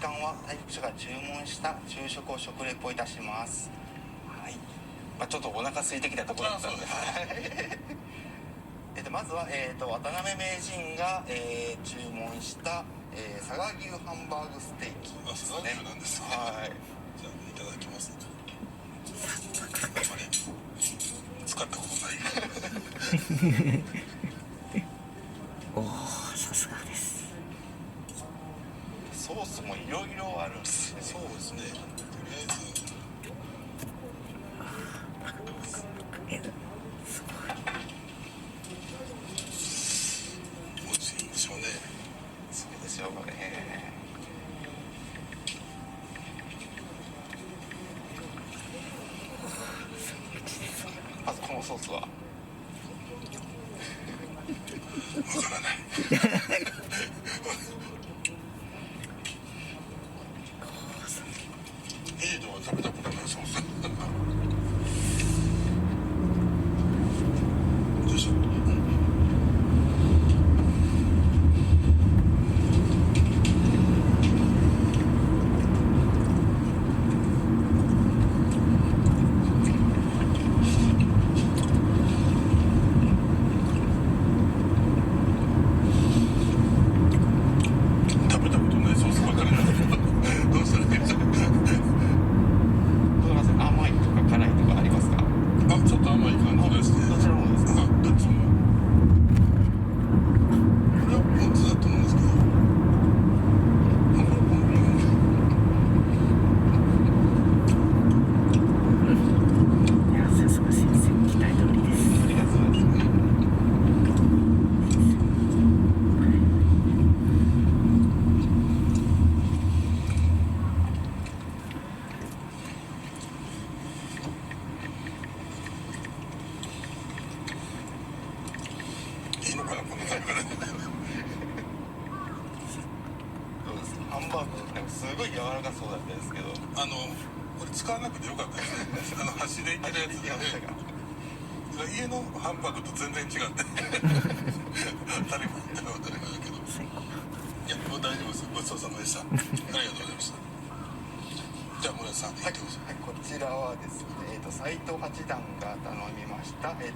間は退職者が注文した昼食を食レポいたします。はい。ちょっとお腹空いてきたところだったんで。まずは、渡辺名人が、注文した、佐賀牛ハンバーグステーキですね。佐賀牛なんですね。はい。じゃあいただきます。使ったことない。おお、さすがです。ソースもいろいろあるんですね。そうですね。とりあえず。美味しいんでしょうね。そうでしょうね。まずこのソースはわからない。いいのは食べたことないソース。よいしょ。ハンバーグすごい柔らかそうだったんですけど、これ使わなくてよかったですね。端でいけるやつで、家のハンバーグと全然違って当たり前だけど、いやもう大丈夫です。ごちそうさまでした。ありがとうございました。じゃあ村田さん、はい、こちらはですね、斎藤八段が頼みました、握り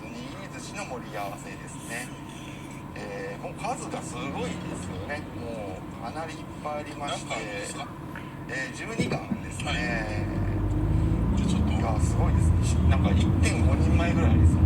寿司の盛り合わせですね。もう数がすごいですよね。もうかなりいっぱいありまして、12貫ですね。じゃあちょっと、いやすごいですね。なんか 1.5 人前ぐらいありそう。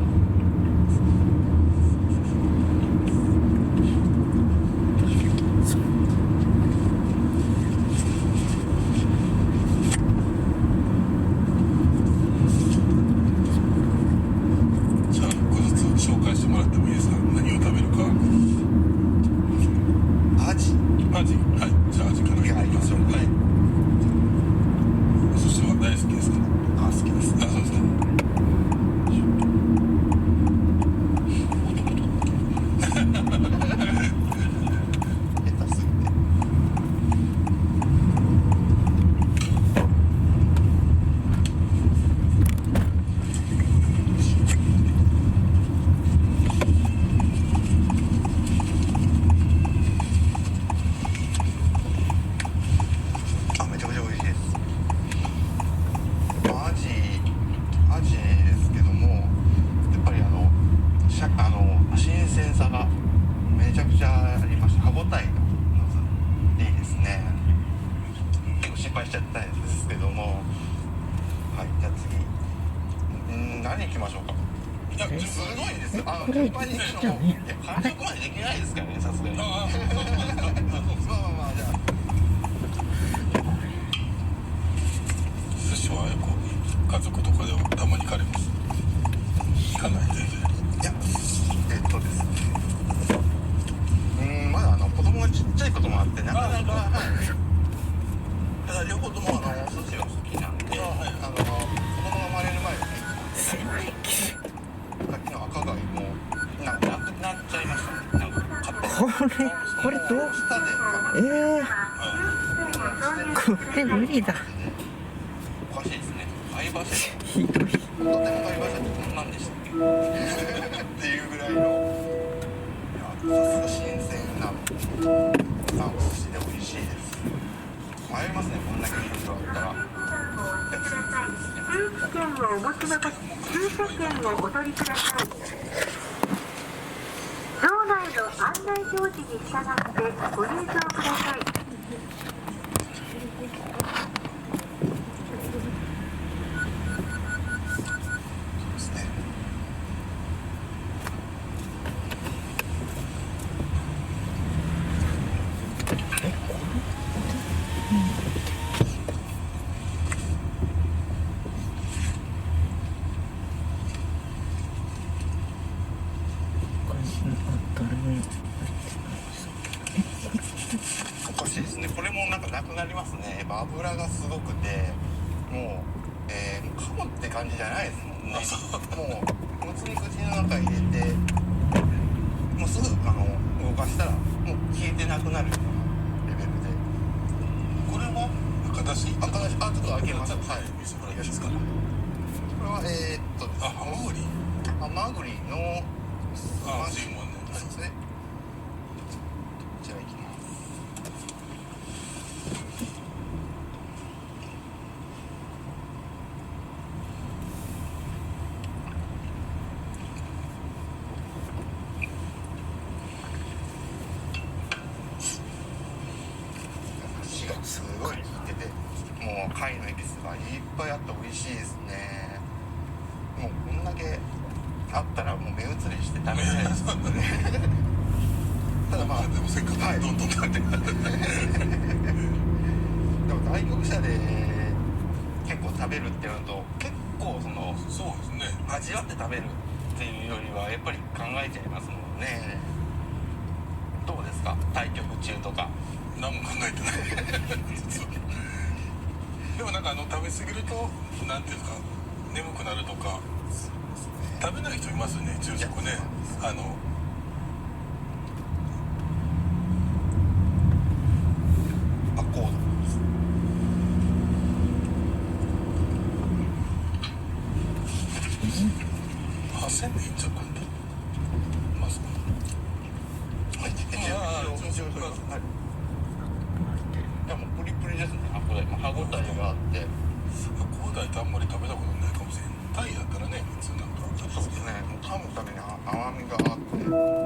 何行きましょうか。いや、すごいですよ。順番に行くのも、いや、完食までできないですからね、さすがに。まあまあまあ、じゃあ。寿司は家族とかではたまに行かれます。行かない全然。いや、ですね。まだ子供がちっちゃいこともあって、なかなか。ただ両方ともお寿司が好きなんで、子供が生まれる前に。狭いさっきの赤貝もなくなっちゃいましたね。なんか買ってこれどうこれ無理だ。おかしいですね。貝柱ひどい。とても貝柱ってこんなんでしたっけっていうぐらいの、いやさすが新鮮なお寿司で美味しいです。迷いますね、こんだけいろいろあったら。通知券をお持ちの方、駐車券をお取りください。場内の案内表示に従ってご入場ください。おかしいですね。これもなんかなくなりますね。やっぱ油がすごくて、もう、カモって感じじゃないですもんね。もうもつ煮口の中入れて、もうすぐ動かしたらもう消えてなくなるようなレベルで。これは赤だし、ちょっと開けます。はい。見せてもらえますか。これはハマグリ。ハマグリの注文ね。そうですね。こちらいきます。足がすごい効いてて、もう貝のエキスがいっぱいあって美味しいですね。もうこんだけあったらもう目移りして食べたいですね。ただまあでもせっかくどんどん食べてくれて。でも外国車で結構食べるっていうのと、結構そのそうですね。味わって食べるっていうよりはやっぱり考えちゃいますもんね。どうですか、対局中とか。何も考えてない。でもなんか食べ過ぎるとなんていうんですか、眠くなるとか。食べない人いますよね、昼食ね。アコード8000円いっちゃったんだ。まあそう。はい、一応はい。いやもうプリプリですね、歯応えがあって。コウダイってあんまり食べたことないかもしれない。タイだったらね、普通なんか。そうですね、もう噛むために甘みがあって。